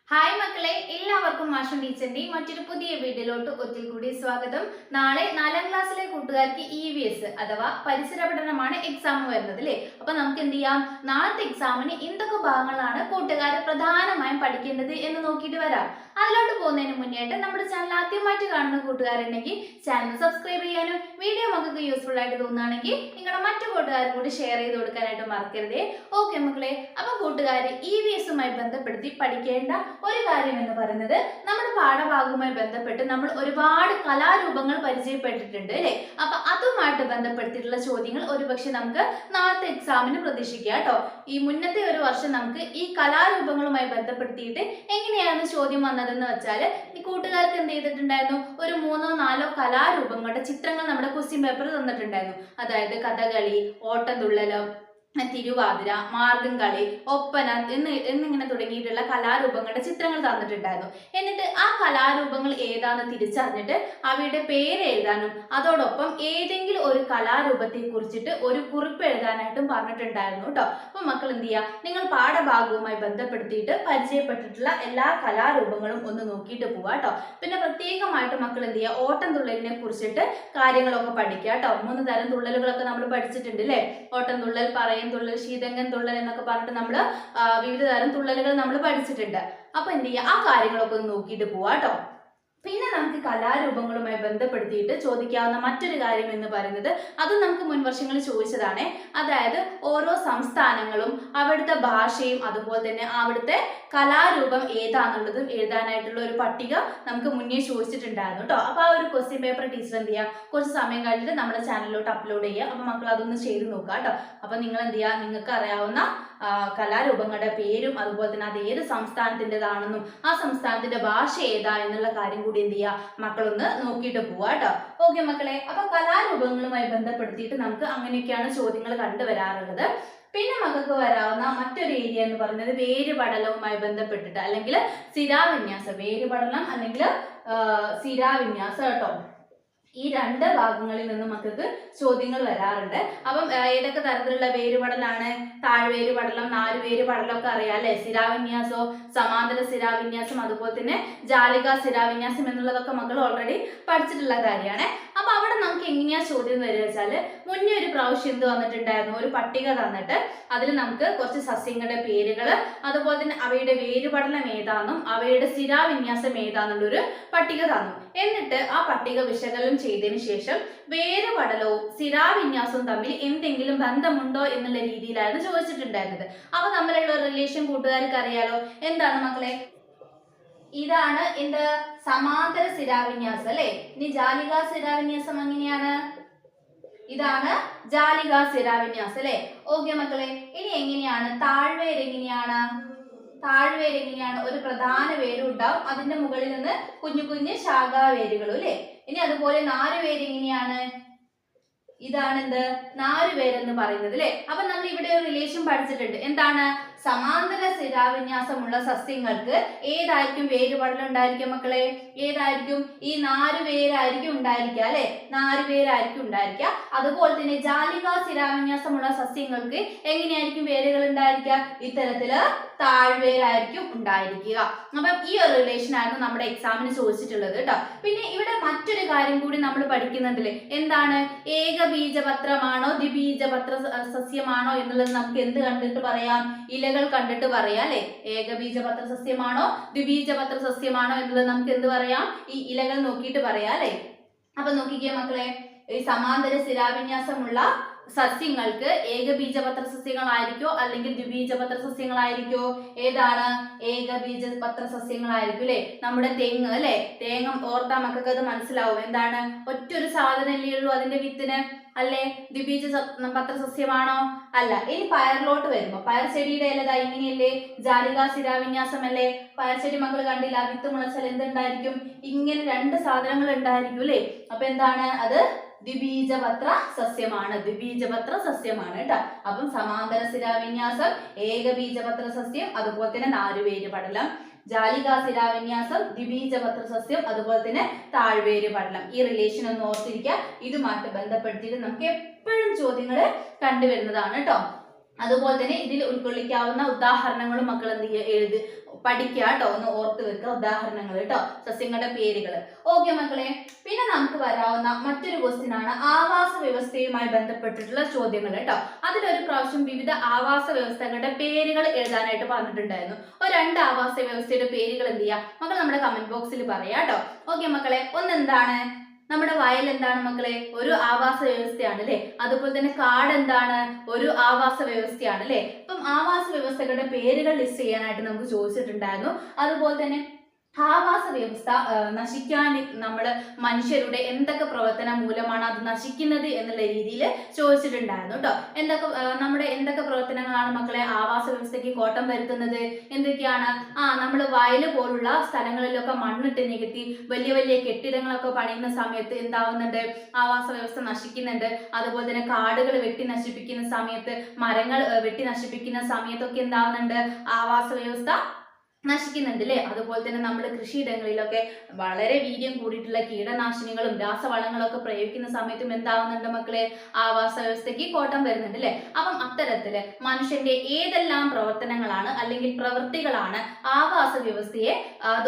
Hi മക്കളെ, എല്ലാവർക്കും മാഷം ടീച്ചറിന്റെയും മറ്റൊരു പുതിയ വീഡിയോയിലോട്ട് ഒരിക്കൽ കൂടി സ്വാഗതം. നാളെ 4ാം ക്ലാസ്സിലെ കൂട്ടുകാർക്ക് EVS അഥവാ പരിസര പഠനമാണ് എക്സാം വരുന്നത് അല്ലേ. അപ്പൊ നമുക്ക് എന്ത് ചെയ്യാം, നാളത്തെ എക്സാമിന് എന്തൊക്കെ ഭാഗങ്ങളാണ് കൂട്ടുകാർ പ്രധാനമായും പഠിക്കേണ്ടത് എന്ന് നോക്കിയിട്ട് വരാം. അതിലോട്ട് പോകുന്നതിന് മുന്നേയായിട്ട് നമ്മുടെ ചാനൽ ആദ്യമായിട്ട് കാണുന്ന കൂട്ടുകാരുണ്ടെങ്കിൽ ചാനൽ സബ്സ്ക്രൈബ് ചെയ്യാനും വീഡിയോ മക്കൾക്ക് യൂസ്ഫുൾ ആയിട്ട് തോന്നുകയാണെങ്കിൽ നിങ്ങളുടെ മറ്റു കൂട്ടുകാരും കൂടി ഷെയർ ചെയ്ത് കൊടുക്കാനായിട്ട് മറക്കരുതേ. ഓക്കെ മക്കളെ, അപ്പൊ കൂട്ടുകാർ EVSുമായി ബന്ധപ്പെടുത്തി പഠിക്കേണ്ട ഒരു കാര്യം എന്ന് പറയുന്നത്, നമ്മുടെ പാഠഭാഗവുമായി ബന്ധപ്പെട്ട് നമ്മൾ ഒരുപാട് കലാരൂപങ്ങൾ പരിചയപ്പെട്ടിട്ടുണ്ട് അല്ലെ. അപ്പൊ അതുമായിട്ട് ബന്ധപ്പെടുത്തിയിട്ടുള്ള ചോദ്യങ്ങൾ ഒരുപക്ഷെ നമുക്ക് നാളത്തെ എക്സാമിന് പ്രതീക്ഷിക്കാം കേട്ടോ. ഈ മുന്നത്തെ ഒരു വർഷം നമുക്ക് ഈ കലാരൂപങ്ങളുമായി ബന്ധപ്പെടുത്തിയിട്ട് എങ്ങനെയാണ് ചോദ്യം വന്നതെന്ന് വെച്ചാൽ, ഈ കൂട്ടുകാർക്ക് എന്ത് ചെയ്തിട്ടുണ്ടായിരുന്നു, ഒരു 3-4 കലാരൂപങ്ങളുടെ ചിത്രങ്ങൾ നമ്മുടെ ക്വസ്റ്റ്യൻ പേപ്പറിൽ തന്നിട്ടുണ്ടായിരുന്നു. അതായത് കഥകളി, ഓട്ടംതുള്ളല്, തിരുവാതിര, മാർഗംകളി, ഒപ്പന എന്നിങ്ങനെ തുടങ്ങിയിട്ടുള്ള കലാരൂപങ്ങളുടെ ചിത്രങ്ങൾ തന്നിട്ടുണ്ടായിരുന്നു. എന്നിട്ട് ആ കലാരൂപങ്ങൾ ഏതാണെന്ന് തിരിച്ചറിഞ്ഞിട്ട് അവയുടെ പേര് എഴുതാനും അതോടൊപ്പം ഏതെങ്കിലും ഒരു കലാരൂപത്തെ കുറിച്ചിട്ട് ഒരു കുറിപ്പ് എഴുതാനായിട്ടും പറഞ്ഞിട്ടുണ്ടായിരുന്നു കേട്ടോ. അപ്പൊ മക്കൾ എന്ത് ചെയ്യുക, നിങ്ങൾ പാഠഭാഗവുമായി ബന്ധപ്പെടുത്തിയിട്ട് പരിചയപ്പെട്ടിട്ടുള്ള എല്ലാ കലാരൂപങ്ങളും ഒന്ന് നോക്കിയിട്ട് പോവാ കേട്ടോ. പിന്നെ പ്രത്യേകമായിട്ട് മക്കൾ എന്ത് ചെയ്യുക, ഓട്ടംതുള്ളലിനെ കുറിച്ചിട്ട് കാര്യങ്ങളൊക്കെ പഠിക്കുക കേട്ടോ. 3 തരം തുള്ളലുകളൊക്കെ നമ്മൾ പഠിച്ചിട്ടുണ്ട് അല്ലേ. ഓട്ടംതുള്ളൽ, പറയൻ തുള്ളൽ, ശീതങ്കൻ തുള്ളൽ എന്നൊക്കെ പറഞ്ഞിട്ട് നമ്മൾ വിവിധ തരം തുള്ളലുകൾ നമ്മൾ പഠിച്ചിട്ടുണ്ട്. അപ്പൊ എന്ത് ചെയ്യുക, ആ കാര്യങ്ങളൊക്കെ ഒന്ന് നോക്കിയിട്ട് പോവാ കേട്ടോ. പിന്നെ നമുക്ക് കലാരൂപങ്ങളുമായി ബന്ധപ്പെടുത്തിയിട്ട് ചോദിക്കാവുന്ന മറ്റൊരു കാര്യം എന്ന് പറയുന്നത്, അത് നമുക്ക് മുൻവർഷങ്ങളിൽ ചോദിച്ചതാണ്. അതായത് ഓരോ സംസ്ഥാനങ്ങളും അവിടുത്തെ ഭാഷയും അതുപോലെ തന്നെ അവിടുത്തെ കലാരൂപം ഏതാന്നുള്ളതും എഴുതാനായിട്ടുള്ള ഒരു പട്ടിക നമുക്ക് മുന്നേ ചോദിച്ചിട്ടുണ്ടായിരുന്നു കേട്ടോ. അപ്പൊ ആ ഒരു ക്വസ്റ്റ്യൻ പേപ്പർ ടീച്ചർ എന്ത് ചെയ്യുക, കുറച്ച് സമയം കഴിഞ്ഞിട്ട് നമ്മുടെ ചാനലിലോട്ട് അപ്ലോഡ് ചെയ്യുക. അപ്പൊ മക്കൾ അതൊന്ന് ചെയ്ത് നോക്കുക കേട്ടോ. അപ്പൊ നിങ്ങൾ എന്ത് ചെയ്യുക, നിങ്ങൾക്ക് അറിയാവുന്ന കലാരൂപങ്ങളുടെ പേരും അതുപോലെ തന്നെ അത് ഏത് സംസ്ഥാനത്തിൻ്റെതാണെന്നും ആ സംസ്ഥാനത്തിന്റെ ഭാഷ ഏതാ എന്നുള്ള കാര്യം കൂടി എന്ത് ചെയ്യുക, മക്കളൊന്ന് നോക്കിയിട്ട് പോവാ കേട്ടോ. ഓക്കെ മക്കളെ, അപ്പൊ കലാരൂപങ്ങളുമായി ബന്ധപ്പെടുത്തിയിട്ട് നമുക്ക് അങ്ങനെയൊക്കെയാണ് ചോദ്യങ്ങൾ കണ്ടുവരാറുള്ളത്. പിന്നെ മക്കൾക്ക് വരാവുന്ന മറ്റൊരു ഏരിയ എന്ന് പറയുന്നത് വേരുപടലവുമായി ബന്ധപ്പെട്ടിട്ട് അല്ലെങ്കിൽ സിരാവിന്യാസം, വേരുപടലം അല്ലെങ്കിൽ സിരാവിന്യാസം കേട്ടോ. ഈ 2 ഭാഗങ്ങളിൽ നിന്നും മക്കൾക്ക് ചോദ്യങ്ങൾ വരാറുണ്ട്. അപ്പം ഏതൊക്കെ തരത്തിലുള്ള വേരുപടലാണ്, താഴ്വേരുപടലം, നാലുവേരുപടലം ഒക്കെ അറിയാം അല്ലെ. സിരാവിന്യാസോ, സമാന്തര സിരാവിന്യാസം, അതുപോലെ തന്നെ ജാലിക സിരാവിന്യാസം എന്നുള്ളതൊക്കെ മക്കൾ ഓൾറെഡി പഠിച്ചിട്ടുള്ള കാര്യമാണ്. അപ്പൊ അവിടെ നമുക്ക് എങ്ങനെയാ ചോദ്യം വരിക വെച്ചാല്, മുന്നേ ഒരു പ്രാവശ്യം എന്ത് വന്നിട്ടുണ്ടായിരുന്നു, ഒരു പട്ടിക തന്നിട്ട് അതിൽ നമുക്ക് കുറച്ച് സസ്യങ്ങളുടെ പേരുകൾ അതുപോലെ തന്നെ അവയുടെ വേരുപടലം ഏതാണെന്നും അവയുടെ സിരാവിന്യാസം ഏതാന്നുള്ളൊരു പട്ടിക തന്നു. എന്നിട്ട് ആ പട്ടിക വിശകലനം ചെയ്തതിനു ശേഷം വേരുപടലവും സിരാവിന്യാസവും തമ്മിൽ എന്തെങ്കിലും ബന്ധമുണ്ടോ എന്നുള്ള രീതിയിലായിരുന്നു ചോദിച്ചിട്ടുണ്ടായിരുന്നത്. അപ്പൊ തമ്മിലുള്ള റിലേഷൻ കൂട്ടുകാർക്ക് അറിയാലോ. എന്താണ് മക്കളെ, ഇതാണ് എന്ത്, സമാന്തര സിരാവിന്യാസം അല്ലെ. ഇനി ജാലിക സിരാവിന്യാസം എങ്ങനെയാണ്, ഇതാണ് ജാലിക സിരാവിന്യാസം അല്ലെ. ഓക്കെ മക്കളെ, ഇനി എങ്ങനെയാണ് താഴ്വേര്, എങ്ങനെയാണ് ഒരു പ്രധാന വേരും ഉണ്ടാവും, അതിന്റെ മുകളിൽ നിന്ന് കുഞ്ഞു കുഞ്ഞു ശാഖാവേരുകളും അല്ലെ. ഇനി അതുപോലെ നാലുവേര് എങ്ങനെയാണ്, ഇതാണ് എന്ത്, നാലുവേരെന്ന് പറയുന്നത് അല്ലെ. അപ്പൊ നമ്മൾ ഇവിടെ ഒരു റിലേഷൻ പഠിച്ചിട്ടുണ്ട്. എന്താണ്, സമാന്തര സിരാവിന്യാസമുള്ള സസ്യങ്ങൾക്ക് ഏതായിരിക്കും വേരുപടലം ഉണ്ടായിരിക്കുക മക്കളെ, ഏതായിരിക്കും, ഈ 4 വേരായിരിക്കും ഉണ്ടായിരിക്കുക അല്ലെ, 4 വേരായിരിക്കും ഉണ്ടായിരിക്കുക. അതുപോലെ തന്നെ ജാലിക സിരാവിന്യാസമുള്ള സസ്യങ്ങൾക്ക് എങ്ങനെയായിരിക്കും വേരുകൾ ഉണ്ടായിരിക്കുക, ഇത്തരത്തില് താഴ്വേരായിരിക്കും ഉണ്ടായിരിക്കുക. അപ്പം ഈ ഒരു റിലേഷൻ ആയിരുന്നു നമ്മുടെ എക്സാമിന് ചോദിച്ചിട്ടുള്ളത് കേട്ടോ. പിന്നെ ഇവിടെ മറ്റൊരു കാര്യം കൂടി നമ്മൾ പഠിക്കുന്നുണ്ടല്ലേ, എന്താണ്, ഏകബീജപത്രമാണോ ദ്വിബീജപത്ര സസ്യമാണോ എന്നുള്ളത് നമുക്ക് എന്ത് കണ്ടിട്ട് പറയാം, ഇലകൾ കണ്ടിട്ട് പറയാം അല്ലെ. ഏകബീജപത്ര സസ്യമാണോ ദ്വിബീജപത്ര സസ്യമാണോ എന്നുള്ളത് നമുക്ക് എന്ത് പറയാം, ഈ ഇലകൾ നോക്കിയിട്ട് പറയാം അല്ലെ. അപ്പൊ നോക്കിക്കേ മക്കളെ, ഈ സമാന്തര സിരാവിന്യാസമുള്ള സസ്യങ്ങൾക്ക് ഏകബീജപത്ര സസ്യങ്ങളായിരിക്കോ അല്ലെങ്കിൽ ദ്വിബീജപത്ര സസ്യങ്ങളായിരിക്കോ, ഏതാണ്, ഏകബീജപത്ര സസ്യങ്ങളായിരിക്കും അല്ലെ. നമ്മുടെ തെങ്ങ് അല്ലെ, തേങ്ങ ഓർത്താ മക്കൾക്ക് അത് മനസ്സിലാവും. എന്താണ്, ഒറ്റൊരു സാധനമല്ലേ ഉള്ളൂ അതിന്റെ വിത്തിന് അല്ലെ. ദ്വിബീജ പത്ര സസ്യമാണോ, അല്ല. ഇനി പയറിലോട്ട് വരുമ്പോ, പയർ ചെടിയുടെ ഇലതാ ഇങ്ങനെയല്ലേ, ജാലിക സിരാവിന്യാസം അല്ലേ. പയർ ചെടി മക്കൾ കണ്ടില്ല, വിത്ത് മുളച്ചാൽ എന്തുണ്ടായിരിക്കും, ഇങ്ങനെ 2 സാധനങ്ങൾ ഉണ്ടായിരിക്കും അല്ലെ. അപ്പൊ എന്താണ്, അത് ദ്വിബീജപത്ര സസ്യമാണ്, കേട്ടോ. അപ്പം സമാന്തര സിരാവിന്യാസം, ഏകബീജപത്ര സസ്യം, അതുപോലെ തന്നെ നാലുവേരുപടലം. ജാലിക സിരാവിന്യാസം, ദ്വിബീജപത്ര സസ്യം, അതുപോലെ തന്നെ താഴ്വേരുപടലം. ഈ റിലേഷൻ ഒന്ന് ഓർത്തിരിക്കുക. ഇതുമായിട്ട് ബന്ധപ്പെടുത്തിയിട്ട് നമുക്ക് എപ്പോഴും ചോദ്യങ്ങൾ കണ്ടുവരുന്നതാണ് കേട്ടോ. അതുപോലെ തന്നെ ഇതിൽ ഉൾക്കൊള്ളിക്കാവുന്ന ഉദാഹരണങ്ങളും മക്കൾ എന്ത് ചെയ്യുക, പഠിക്കുക കേട്ടോ, ഒന്ന് ഓർത്ത് വെക്കുക ഉദാഹരണങ്ങൾ കേട്ടോ, സസ്യങ്ങളുടെ പേരുകൾ. ഓക്കെ മക്കളെ, പിന്നെ നമുക്ക് വരാവുന്ന മറ്റൊരു ക്വസ്റ്റ്യൻ ആണ് ആവാസ വ്യവസ്ഥയുമായി ബന്ധപ്പെട്ടിട്ടുള്ള ചോദ്യങ്ങൾ കേട്ടോ. അതിലൊരു പ്രാവശ്യം വിവിധ ആവാസ വ്യവസ്ഥകളുടെ പേരുകൾ എഴുതാനായിട്ട് പറഞ്ഞിട്ടുണ്ടായിരുന്നു. ഒരു 2 ആവാസ വ്യവസ്ഥയുടെ പേരുകൾ എന്ത് ചെയ്യുക മക്കൾ നമ്മുടെ കമന്റ് ബോക്സിൽ പറയാം കേട്ടോ. ഓക്കെ മക്കളെ, ഒന്നെന്താണ് നമ്മുടെ വയൽ എന്താണ് മക്കളെ, ഒരു ആവാസ വ്യവസ്ഥയാണ് അല്ലെ. അതുപോലെ തന്നെ കാട് എന്താണ്, ഒരു ആവാസ വ്യവസ്ഥയാണ് അല്ലെ. അപ്പം ആവാസ വ്യവസ്ഥകളുടെ പേരുകൾ ലിസ്റ്റ് ചെയ്യാനായിട്ട് നമുക്ക് ചോദിച്ചിട്ടുണ്ടായിരുന്നു. അതുപോലെ തന്നെ ആവാസ വ്യവസ്ഥ നശിക്കാൻ നമ്മൾ മനുഷ്യരുടെ എന്തൊക്കെ പ്രവർത്തനം മൂലമാണ് അത് നശിക്കുന്നത് എന്നുള്ള രീതിയിൽ ചോദിച്ചിട്ടുണ്ടായിരുന്നു കേട്ടോ. നമ്മുടെ എന്തൊക്കെ പ്രവർത്തനങ്ങളാണ് മക്കളെ ആവാസ വ്യവസ്ഥയ്ക്ക് കോട്ടം വരുത്തുന്നത്? എന്തൊക്കെയാണ്? നമ്മൾ വയല് പോലുള്ള സ്ഥലങ്ങളിലൊക്കെ മണ്ണിട്ട് നികത്തി വലിയ വലിയ കെട്ടിടങ്ങളൊക്കെ പണിയുന്ന സമയത്ത് എന്താവുന്നുണ്ട്, ആവാസ വ്യവസ്ഥ നശിക്കുന്നുണ്ട്. അതുപോലെ തന്നെ കാടുകൾ വെട്ടി നശിപ്പിക്കുന്ന സമയത്ത്, മരങ്ങൾ വെട്ടി നശിപ്പിക്കുന്ന സമയത്തൊക്കെ എന്താവുന്നുണ്ട്, ആവാസ വ്യവസ്ഥ നശിക്കുന്നുണ്ട് അല്ലേ. അതുപോലെ തന്നെ നമ്മൾ കൃഷിയിടങ്ങളിലൊക്കെ വളരെ വീര്യം കൂടിയിട്ടുള്ള കീടനാശിനികളും രാസവളങ്ങളും ഒക്കെ പ്രയോഗിക്കുന്ന സമയത്തും എന്താവുന്നുണ്ട് മക്കളെ, ആവാസ വ്യവസ്ഥയ്ക്ക് കോട്ടം വരുന്നുണ്ട് അല്ലേ. അപ്പം അത്തരത്തില് മനുഷ്യന്റെ ഏതെല്ലാം പ്രവർത്തനങ്ങളാണ് അല്ലെങ്കിൽ പ്രവൃത്തികളാണ് ആവാസ വ്യവസ്ഥയെ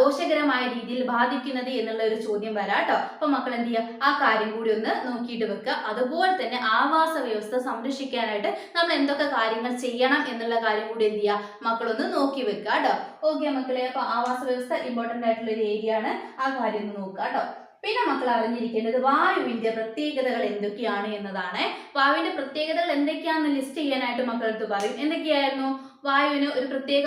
ദോഷകരമായ രീതിയിൽ ബാധിക്കുന്നത് എന്നുള്ള ഒരു ചോദ്യം വരാം കേട്ടോ. അപ്പൊ മക്കൾ എന്ത് ചെയ്യുക, ആ കാര്യം കൂടി ഒന്ന് നോക്കിയിട്ട് വെക്കുക. അതുപോലെ തന്നെ ആവാസ വ്യവസ്ഥ സംരക്ഷിക്കാനായിട്ട് നമ്മൾ എന്തൊക്കെ കാര്യങ്ങൾ ചെയ്യണം എന്നുള്ള കാര്യം കൂടി എന്ത് ചെയ്യുക, മക്കളൊന്ന് നോക്കി വെക്കുക കേട്ടോ. ഓക്കെ മക്കളെ, അപ്പൊ ആവാസ വ്യവസ്ഥ ഇമ്പോർട്ടന്റ് ആയിട്ടുള്ള ഒരു ഏരിയ ആണ്, ആ കാര്യം ഒന്ന് നോക്കുക കേട്ടോ. പിന്നെ മക്കൾ അറിഞ്ഞിരിക്കേണ്ടത് വായുവിന്റെ പ്രത്യേകതകൾ എന്തൊക്കെയാണ് എന്നതാണ്. വായുവിന്റെ പ്രത്യേകതകൾ എന്തൊക്കെയാണെന്ന് ലിസ്റ്റ് ചെയ്യാനായിട്ട് മക്കളടുത്ത് പറയും. എന്തൊക്കെയായിരുന്നു? വായുവിന് ഒരു പ്രത്യേക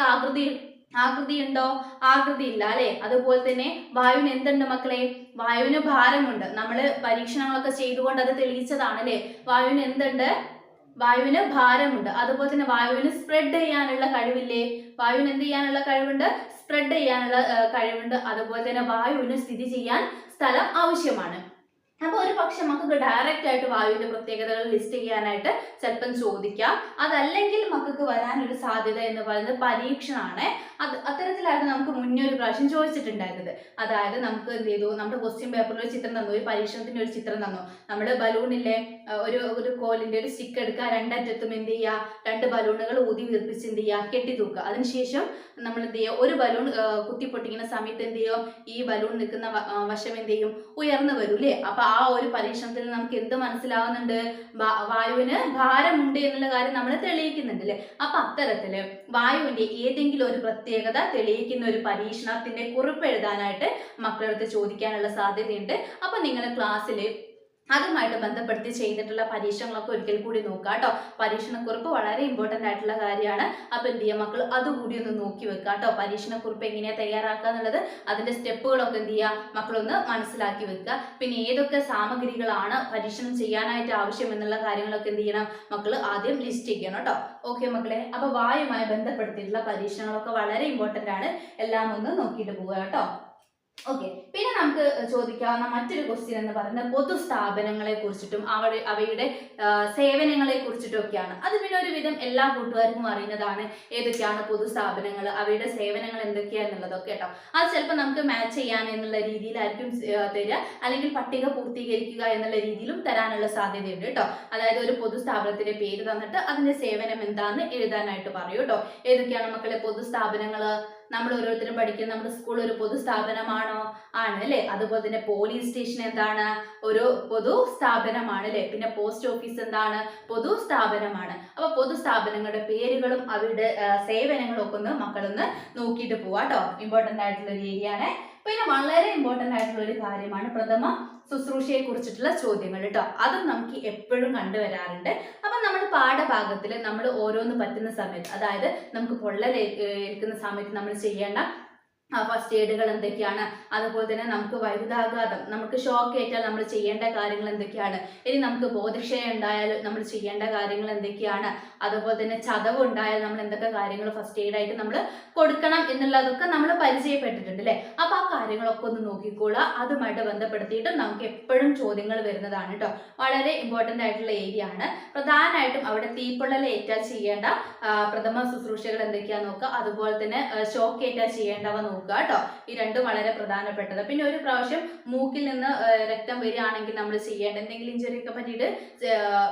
ആകൃതി ഉണ്ടോ? ആകൃതി ഇല്ല അല്ലെ. അതുപോലെ തന്നെ വായുവിന് എന്തുണ്ട് മക്കളെ? വായുവിന് ഭാരമുണ്ട്. നമ്മള് പരീക്ഷണങ്ങളൊക്കെ ചെയ്തുകൊണ്ട് അത് തെളിയിച്ചതാണ് അല്ലെ. വായുവിന് എന്തുണ്ട്? വായുവിന് ഭാരമുണ്ട്. അതുപോലെ തന്നെ വായുവിന് സ്പ്രെഡ് ചെയ്യാനുള്ള കഴിവില്ലേ? വായുവിന് എന്ത് ചെയ്യാനുള്ള കഴിവുണ്ട്? സ്പ്രെഡ് ചെയ്യാനുള്ള കഴിവുണ്ട്. അതുപോലെ തന്നെ വായുവിന് സ്ഥിതി ചെയ്യാൻ സ്ഥലം ആവശ്യമാണ്. അപ്പൊ ഒരു പക്ഷെ മക്കൾക്ക് ഡയറക്റ്റ് ആയിട്ട് വായുവിന്റെ പ്രത്യേകതകൾ ലിസ്റ്റ് ചെയ്യാനായിട്ട് ചിലപ്പം ചോദിക്കാം. അതല്ലെങ്കിൽ മക്കൾക്ക് വരാനൊരു സാധ്യത എന്ന് പറയുന്നത് പരീക്ഷണമാണ്. അത്തരത്തിലായിരുന്നു നമുക്ക് മുന്നേ ഒരു പ്രാവശ്യം ചോദിച്ചിട്ടുണ്ടായിരുന്നത്. അതായത് നമുക്ക് എന്ത് ചെയ്തു, നമ്മുടെ ക്വസ്റ്റ്യൻ പേപ്പറിൽ ഒരു ചിത്രം തന്നു, ഒരു പരീക്ഷണത്തിന്റെ ഒരു ചിത്രം തന്നു. നമ്മുടെ ബലൂണിലെ ഒരു കോലിന്റെ ഒരു സ്റ്റിക്ക് എടുക്കുക, 2 അറ്റത്തും എന്ത് ചെയ്യുക, 2 ബലൂണുകൾ ഊതി വീർപ്പിച്ച് എന്ത് ചെയ്യുക, കെട്ടി തൂക്കുക. അതിനുശേഷം നമ്മൾ എന്ത് ചെയ്യുക, ഒരു ബലൂൺ കുത്തിപ്പൊട്ടിക്കുന്ന സമയത്ത് എന്ത് ചെയ്യും, ഈ ബലൂൺ നിൽക്കുന്ന വശം എന്ത് ചെയ്യും, ഉയർന്നു വരും അല്ലേ. അപ്പൊ ആ ഒരു പരീക്ഷണത്തിൽ നമുക്ക് എന്ത് മനസ്സിലാവുന്നുണ്ട്, വായുവിന് ഭാരമുണ്ട് എന്നുള്ള കാര്യം നമ്മൾ തെളിയിക്കുന്നുണ്ട് അല്ലെ. അപ്പൊ അത്തരത്തില് വായുവിന്റെ ഏതെങ്കിലും ഒരു പ്രത്യേകത തെളിയിക്കുന്ന ഒരു പരീക്ഷണത്തിന്റെ കുറിപ്പ് എഴുതാനായിട്ട് മക്കളടുത്ത് ചോദിക്കാനുള്ള സാധ്യതയുണ്ട്. അപ്പൊ നിങ്ങൾ ക്ലാസ്സിൽ അതുമായിട്ട് ബന്ധപ്പെടുത്തി ചെയ്തിട്ടുള്ള പരീക്ഷണങ്ങളൊക്കെ ഒരിക്കൽ കൂടി നോക്കുക കേട്ടോ. പരീക്ഷണക്കുറിപ്പ് വളരെ ഇമ്പോർട്ടന്റ് ആയിട്ടുള്ള കാര്യമാണ്. അപ്പൊ എന്ത് ചെയ്യുക മക്കൾ, അതുകൂടി ഒന്ന് നോക്കി വെക്കുക കേട്ടോ. പരീക്ഷണക്കുറിപ്പ് എങ്ങനെയാ തയ്യാറാക്കുക എന്നുള്ളത്, അതിന്റെ സ്റ്റെപ്പുകളൊക്കെ എന്ത് ചെയ്യുക മക്കളൊന്ന് മനസ്സിലാക്കി വെക്കുക. പിന്നെ ഏതൊക്കെ സാമഗ്രികളാണ് പരീക്ഷണം ചെയ്യാനായിട്ട് ആവശ്യം എന്നുള്ള കാര്യങ്ങളൊക്കെ എന്ത് ചെയ്യണം മക്കൾ ആദ്യം ലിസ്റ്റ് ചെയ്യണം കേട്ടോ. ഓക്കെ മക്കളെ, അപ്പൊ വായുമായി ബന്ധപ്പെടുത്തിയിട്ടുള്ള പരീക്ഷണങ്ങളൊക്കെ വളരെ ഇമ്പോർട്ടന്റ് ആണ്. എല്ലാം ഒന്ന് നോക്കിയിട്ട് പോവുക കേട്ടോ. ഓക്കെ, പിന്നെ നമുക്ക് ചോദിക്കാവുന്ന മറ്റൊരു ക്വസ്റ്റ്യൻ എന്ന് പറയുന്നത് പൊതുസ്ഥാപനങ്ങളെ കുറിച്ചിട്ടും അവയുടെ സേവനങ്ങളെ കുറിച്ചിട്ടും ഒക്കെയാണ്. അത് പിന്നെ ഒരുവിധം എല്ലാ കൂട്ടുകാർക്കും അറിയുന്നതാണ്. ഏതൊക്കെയാണ് പൊതുസ്ഥാപനങ്ങൾ, അവയുടെ സേവനങ്ങൾ എന്തൊക്കെയാന്നുള്ളതൊക്കെ കേട്ടോ. അത് ചിലപ്പോൾ നമുക്ക് മാച്ച് ചെയ്യാൻ എന്നുള്ള രീതിയിലായിരിക്കും തരിക, അല്ലെങ്കിൽ പട്ടിക പൂർത്തീകരിക്കുക എന്നുള്ള രീതിയിലും തരാനുള്ള സാധ്യതയുണ്ട് കേട്ടോ. അതായത് ഒരു പൊതുസ്ഥാപനത്തിന്റെ പേര് തന്നിട്ട് അതിന്റെ സേവനം എന്താന്ന് എഴുതാനായിട്ട് പറയൂ കേട്ടോ. ഏതൊക്കെയാണ് മക്കളെ പൊതുസ്ഥാപനങ്ങൾ? നമ്മൾ ഓരോരുത്തരും പഠിക്കുന്ന നമ്മുടെ സ്കൂൾ ഒരു പൊതുസ്ഥാപനമാണോ? ആണ് അല്ലെ. അതുപോലെ തന്നെ പോലീസ് സ്റ്റേഷൻ എന്താണ്? ഒരു പൊതുസ്ഥാപനമാണ് അല്ലെ. പിന്നെ പോസ്റ്റ് ഓഫീസ് എന്താണ്? പൊതുസ്ഥാപനമാണ്. അപ്പൊ പൊതുസ്ഥാപനങ്ങളുടെ പേരുകളും അവരുടെ സേവനങ്ങളും ഒക്കെ ഒന്ന് മക്കളൊന്ന് നോക്കിയിട്ട് പോവാട്ടോ. ഇമ്പോർട്ടന്റ് ആയിട്ടുള്ള ഒരു ഏരിയ ആണ്. പിന്നെ വളരെ ഇമ്പോർട്ടന്റ് ആയിട്ടുള്ള ഒരു കാര്യമാണ് പ്രഥമ ശുശ്രൂഷയെ കുറിച്ചിട്ടുള്ള ചോദ്യങ്ങൾ കേട്ടോ. അതും നമുക്ക് എപ്പോഴും കണ്ടുവരാറുണ്ട്. അപ്പൊ നമ്മുടെ പാഠഭാഗത്തിൽ നമ്മൾ ഓരോന്ന് പറ്റുന്ന സമയത്ത്, അതായത് നമുക്ക് പൊള്ളലേൽക്കുന്ന സമയത്ത് നമ്മൾ ചെയ്യേണ്ട ഫസ്റ്റ് എയ്ഡുകൾ എന്തൊക്കെയാണ്, അതുപോലെ തന്നെ നമുക്ക് വൈദ്യുതാഘാതം, നമുക്ക് ഷോക്ക് ഏറ്റാൽ നമ്മൾ ചെയ്യേണ്ട കാര്യങ്ങൾ എന്തൊക്കെയാണ്, ഇനി നമുക്ക് ബോധക്ഷയം ഉണ്ടായാൽ നമ്മൾ ചെയ്യേണ്ട കാര്യങ്ങൾ എന്തൊക്കെയാണ്, അതുപോലെ തന്നെ ചതവ് ഉണ്ടായാൽ നമ്മൾ എന്തൊക്കെ കാര്യങ്ങൾ ഫസ്റ്റ് എയ്ഡ് ആയിട്ട് നമ്മൾ കൊടുക്കണം എന്നുള്ളതൊക്കെ നമ്മൾ പരിചയപ്പെട്ടിട്ടുണ്ട് അല്ലേ. അപ്പൊ ആ കാര്യങ്ങളൊക്കെ ഒന്ന് നോക്കിക്കോളുക. അതുമായിട്ട് ബന്ധപ്പെടുത്തിയിട്ട് നമുക്ക് എപ്പോഴും ചോദ്യങ്ങൾ വരുന്നതാണ് കേട്ടോ. വളരെ ഇമ്പോർട്ടന്റ് ആയിട്ടുള്ള ഏരിയ ആണ്. പ്രധാനമായിട്ടും അവിടെ തീപ്പൊള്ളലേറ്റാൽ ചെയ്യേണ്ട പ്രഥമ ശുശ്രൂഷകൾ എന്തൊക്കെയാന്ന് നോക്കുക. അതുപോലെ തന്നെ ഷോക്ക് ഏറ്റാൽ ചെയ്യേണ്ടവ നോക്കുക കേട്ടോ. ഈ രണ്ടും വളരെ പ്രധാനപ്പെട്ടത്. പിന്നെ ഒരു പ്രാവശ്യം മൂക്കിൽ നിന്ന് രക്തം വരികയാണെങ്കിൽ നമ്മൾ ചെയ്യേണ്ട എന്തെങ്കിലും ഇഞ്ചുറി ഒക്കെ പറ്റിയിട്ട്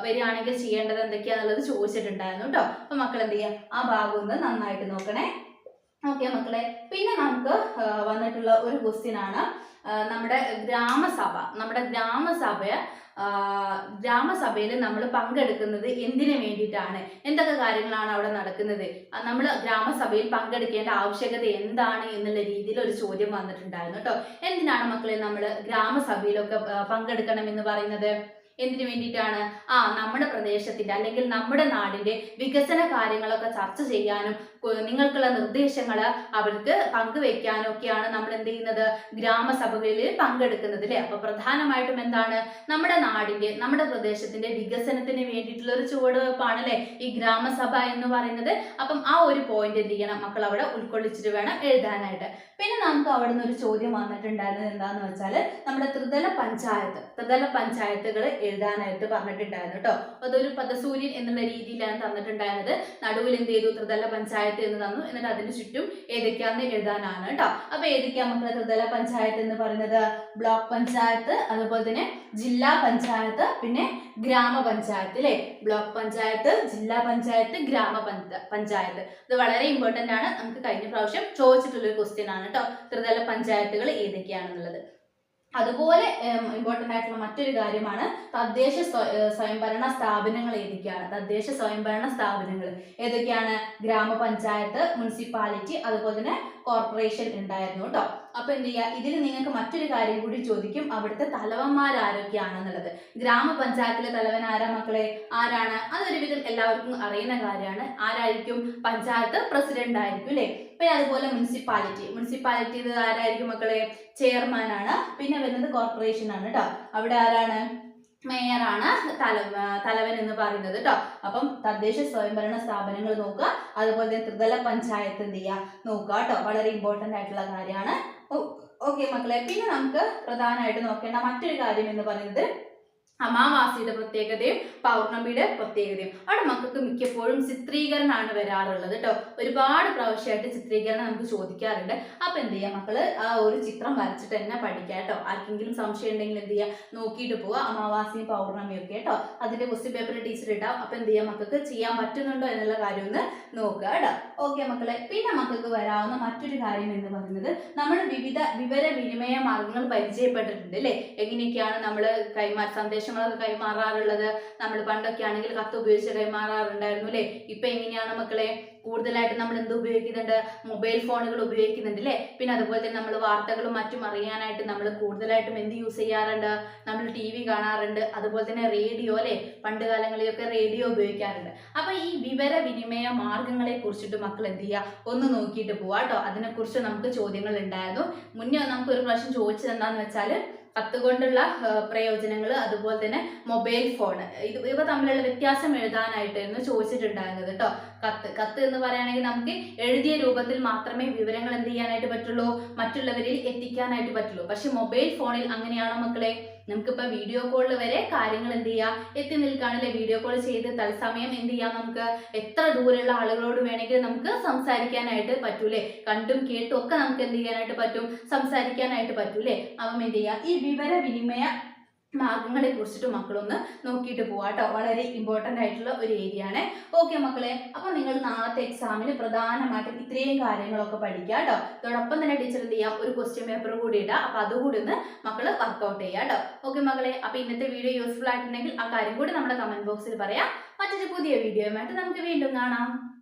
വരികയാണെങ്കിൽ ചെയ്യേണ്ടത് എന്തൊക്കെയാന്നുള്ളത് ചോദിച്ചിട്ടുണ്ടായിരുന്നു കേട്ടോ. അപ്പൊ മക്കൾ എന്ത് ചെയ്യുക, ആ ഭാഗം ഒന്ന് നന്നായിട്ട് നോക്കണേ. ഓക്കെ മക്കളെ, പിന്നെ നമുക്ക് വന്നിട്ടുള്ള ഒരു ക്വസ്റ്റ്യൻ ആണ് നമ്മുടെ ഗ്രാമസഭയിൽ നമ്മൾ പങ്കെടുക്കുന്നത് എന്തിനു വേണ്ടിയിട്ടാണ്, എന്തൊക്കെ കാര്യങ്ങളാണ് അവിടെ നടക്കുന്നത്, നമ്മൾ ഗ്രാമസഭയിൽ പങ്കെടുക്കേണ്ട ആവശ്യകത എന്താണ് എന്നുള്ള രീതിയിൽ ഒരു ചോദ്യം വന്നിട്ടുണ്ടായിരുന്നു കേട്ടോ. എന്തിനാണ് മക്കളെ നമ്മൾ ഗ്രാമസഭയിലൊക്കെ പങ്കെടുക്കണം എന്ന് പറയുന്നത്? എന്തിനു വേണ്ടിയിട്ടാണ്? നമ്മുടെ പ്രദേശത്തിന്റെ അല്ലെങ്കിൽ നമ്മുടെ നാടിന്റെ വികസന കാര്യങ്ങളൊക്കെ ചർച്ച ചെയ്യാനും നിങ്ങൾക്കുള്ള നിർദ്ദേശങ്ങൾ അവർക്ക് പങ്കുവെക്കാനും ഒക്കെയാണ് നമ്മൾ എന്ത് ചെയ്യുന്നത്, ഗ്രാമസഭകളിൽ പങ്കെടുക്കുന്നത് അല്ലെ. അപ്പൊ പ്രധാനമായിട്ടും എന്താണ്, നമ്മുടെ പ്രദേശത്തിന്റെ വികസനത്തിന് വേണ്ടിയിട്ടുള്ള ഒരു ചുവടുവെപ്പാണ് അല്ലെ ഈ ഗ്രാമസഭ എന്ന് പറയുന്നത്. അപ്പം ആ ഒരു പോയിന്റ് എന്ത് ചെയ്യണം മക്കൾ അവിടെ ഉൾക്കൊള്ളിച്ചിട്ട് വേണം എഴുതാനായിട്ട്. പിന്നെ നമുക്ക് അവിടെ നിന്ന് ഒരു ചോദ്യം വന്നിട്ടുണ്ടായിരുന്നത് എന്താന്ന് വെച്ചാൽ നമ്മുടെ ത്രിതല പഞ്ചായത്തുകൾ എഴുതാനായിട്ട് പറഞ്ഞിട്ടുണ്ടായിരുന്നു കേട്ടോ. അതൊരു പദസൂര്യൻ എന്നുള്ള രീതിയിലാണ് തന്നിട്ടുണ്ടായിരുന്നത്. നടുവിൽ എന്ത് ചെയ്തു, ത്രിതല പഞ്ചായത്ത് എന്ന് തന്നു. എന്നിട്ട് അതിന് ചുറ്റും ഏതൊക്കെയാന്ന് എഴുതാനാണ് കേട്ടോ. അപ്പൊ ഏതൊക്കെയാ മക്കളെ ത്രിതല പഞ്ചായത്ത് എന്ന് പറയുന്നത്? ബ്ലോക്ക് പഞ്ചായത്ത്, അതുപോലെ തന്നെ ജില്ലാ പഞ്ചായത്ത്, പിന്നെ ഗ്രാമപഞ്ചായത്ത് അല്ലെ. ബ്ലോക്ക് പഞ്ചായത്ത്, ജില്ലാ പഞ്ചായത്ത്, ഗ്രാമപഞ്ചായത്ത്. ഇത് വളരെ ഇമ്പോർട്ടന്റ് ആണ്. നമുക്ക് കഴിഞ്ഞ പ്രാവശ്യം ചോദിച്ചിട്ടുള്ള ഒരു ക്വസ്റ്റ്യൻ ആണ് കേട്ടോ, ത്രിതല പഞ്ചായത്തുകൾ ഏതൊക്കെയാണെന്നുള്ളത്. അതുപോലെ ഇമ്പോർട്ടന്റ് ആയിട്ടുള്ള മറ്റൊരു കാര്യമാണ് തദ്ദേശ സ്വയംഭരണ സ്ഥാപനങ്ങൾ ഏതൊക്കെയാണ്. തദ്ദേശ സ്വയംഭരണ സ്ഥാപനങ്ങൾ ഏതൊക്കെയാണ്? ഗ്രാമപഞ്ചായത്ത്, മുനിസിപ്പാലിറ്റി, അതുപോലെ തന്നെ കോർപ്പറേഷൻ ഉണ്ടായിരുന്നു കേട്ടോ. അപ്പൊ എന്ത് ചെയ്യുക, ഇതിൽ നിങ്ങൾക്ക് മറ്റൊരു കാര്യം കൂടി ചോദിക്കും, അവിടുത്തെ തലവന്മാർ ആരൊക്കെയാണെന്നുള്ളത്. ഗ്രാമപഞ്ചായത്തിലെ തലവൻ ആരാ മക്കളെ? ആരാണ്? അതൊരുവിധം എല്ലാവർക്കും അറിയുന്ന കാര്യമാണ്. ആരായിരിക്കും? പഞ്ചായത്ത് പ്രസിഡന്റ് ആയിരിക്കും അല്ലെ. പിന്നെ അതുപോലെ മുനിസിപ്പാലിറ്റി ആരായിരിക്കും മക്കളെ? ചെയർമാൻ ആണ്. പിന്നെ വരുന്നത് കോർപ്പറേഷൻ ആണ് കേട്ടോ. അവിടെ ആരാണ്? മേയറാണ് തലവൻ എന്ന് പറയുന്നത് കേട്ടോ. അപ്പം തദ്ദേശ സ്വയംഭരണ സ്ഥാപനങ്ങൾ നോക്കുക, അതുപോലെ തന്നെ ത്രിതല പഞ്ചായത്ത് എന്ത് ചെയ്യുക നോക്കുക കേട്ടോ. വളരെ ഇമ്പോർട്ടന്റ് ആയിട്ടുള്ള കാര്യമാണ്. ഓക്കെ മക്കളെ, പിന്നെ നമുക്ക് പ്രധാനമായിട്ട് നോക്കേണ്ട മറ്റൊരു കാര്യം എന്ന് പറയുന്നത് അമാവാസിയുടെ പ്രത്യേകതയും പൗർണമിയുടെ പ്രത്യേകതയും. അവിടെ മക്കൾക്ക് മിക്കപ്പോഴും ചിത്രീകരണമാണ് വരാറുള്ളത് കേട്ടോ. ഒരുപാട് പ്രാവശ്യമായിട്ട് ചിത്രീകരണം നമുക്ക് ചോദിക്കാറുണ്ട്. അപ്പൊ എന്ത് ചെയ്യാം മക്കള്, ആ ഒരു ചിത്രം വരച്ചിട്ട് തന്നെ പഠിക്കാം കേട്ടോ. ആർക്കെങ്കിലും സംശയം ഉണ്ടെങ്കിൽ എന്ത് ചെയ്യാം, നോക്കിയിട്ട് പോവുക. അമാവാസിയും പൗർണമിയും ഒക്കെ കേട്ടോ. അതിന്റെ ക്വസ്റ്റ്യൻ പേപ്പർ ടീച്ചർ ഇടാം. അപ്പൊ എന്ത് ചെയ്യാം, മക്കൾക്ക് ചെയ്യാൻ പറ്റുന്നുണ്ടോ എന്നുള്ള കാര്യം ഒന്ന് നോക്കുക കേട്ടോ. ഓക്കെ മക്കളെ, പിന്നെ മക്കൾക്ക് വരാവുന്ന മറ്റൊരു കാര്യം എന്ന് പറയുന്നത് നമ്മൾ വിവിധ വിവരവിനിമയ മാർഗങ്ങൾ പരിചയപ്പെട്ടിട്ടുണ്ട് അല്ലെ. എങ്ങനെയൊക്കെയാണ് നമ്മൾ സന്ദേശങ്ങളൊക്കെ കൈമാറാറുള്ളത്? നമ്മൾ പണ്ടൊക്കെ ആണെങ്കിൽ കത്ത് ഉപയോഗിച്ച് കൈമാറാറുണ്ടായിരുന്നു അല്ലെ. ഇപ്പൊ എങ്ങനെയാണ് മക്കളെ? കൂടുതലായിട്ട് നമ്മൾ എന്ത് ഉപയോഗിക്കുന്നുണ്ട്? മൊബൈൽ ഫോണുകൾ ഉപയോഗിക്കുന്നുണ്ട് അല്ലെ. പിന്നെ അതുപോലെ തന്നെ നമ്മൾ വാർത്തകളും മറ്റും അറിയാനായിട്ട് നമ്മൾ കൂടുതലായിട്ടും എന്ത് യൂസ് ചെയ്യാറുണ്ട്? നമ്മൾ TV കാണാറുണ്ട്. അതുപോലെ തന്നെ റേഡിയോ അല്ലെ, പണ്ട് കാലങ്ങളിലൊക്കെ റേഡിയോ ഉപയോഗിക്കാറുണ്ട്. അപ്പൊ ഈ വിവരവിനിമയ മാർഗങ്ങളെ കുറിച്ചിട്ട് മക്കൾ എന്ത് ചെയ്യുക, ഒന്ന് നോക്കിയിട്ട് പോവാ കേട്ടോ. അതിനെക്കുറിച്ച് നമുക്ക് ചോദ്യങ്ങൾ ഉണ്ടായിരുന്നു. മുന്നേ നമുക്ക് ഒരു പ്രാവശ്യം ചോദിച്ചത് എന്താന്ന് വെച്ചാൽ കത്ത് കൊണ്ടുള്ള പ്രയോജനങ്ങൾ, അതുപോലെ തന്നെ മൊബൈൽ ഫോൺ, ഇവ തമ്മിലുള്ള വ്യത്യാസം എഴുതാനായിട്ടായിരുന്നു ചോദിച്ചിട്ടുണ്ടായിരുന്നത് കേട്ടോ. കത്ത് എന്ന് പറയുകയാണെങ്കിൽ നമുക്ക് എഴുതിയ രൂപത്തിൽ മാത്രമേ വിവരങ്ങൾ എന്ത് ചെയ്യാനായിട്ട് പറ്റുള്ളൂ, മറ്റുള്ളവരിൽ എത്തിക്കാനായിട്ട് പറ്റുള്ളൂ. പക്ഷെ മൊബൈൽ ഫോണിൽ അങ്ങനെയാണോ മക്കളെ? നമുക്കിപ്പോൾ വീഡിയോ കോളിൽ വരെ കാര്യങ്ങൾ എന്ത് ചെയ്യാം, എത്തി നിൽക്കുകയാണല്ലേ. വീഡിയോ കോൾ ചെയ്ത് തത്സമയം എന്ത് ചെയ്യാം, നമുക്ക് എത്ര ദൂരെയുള്ള ആളുകളോട് വേണമെങ്കിൽ നമുക്ക് സംസാരിക്കാനായിട്ട് പറ്റൂലേ. കണ്ടും കേട്ടും ഒക്കെ നമുക്ക് എന്ത് ചെയ്യാനായിട്ട് പറ്റും, സംസാരിക്കാനായിട്ട് പറ്റൂലേ. അപ്പം എന്ത് ചെയ്യാം, ഈ വിവരവിനിമയ മാർഗങ്ങളെ കുറിച്ചിട്ട് മക്കളൊന്ന് നോക്കിയിട്ട് പോവാട്ടോ. വളരെ ഇമ്പോർട്ടൻ്റ് ആയിട്ടുള്ള ഒരു ഏരിയ ആണ്. ഓക്കെ മക്കളെ, അപ്പൊ നിങ്ങൾ നാളത്തെ എക്സാമിന് പ്രധാനമായിട്ടും ഇത്രയും കാര്യങ്ങളൊക്കെ പഠിക്കുക കേട്ടോ. അതോടൊപ്പം തന്നെ ടീച്ചർ എന്ത് ചെയ്യാം, ഒരു ക്വസ്റ്റ്യൻ പേപ്പർ കൂടി ഇടാം. അപ്പൊ അതുകൂടി ഒന്ന് മക്കള് വർക്ക്ഔട്ട് ചെയ്യാം കേട്ടോ. ഓക്കെ മക്കളെ, അപ്പൊ ഇന്നത്തെ വീഡിയോ യൂസ്ഫുൾ ആയിട്ടുണ്ടെങ്കിൽ ആ കാര്യം കൂടി നമ്മുടെ കമന്റ് ബോക്സിൽ പറയാം. മറ്റൊരു പുതിയ വീഡിയോയുമായിട്ട് നമുക്ക് വീണ്ടും കാണാം.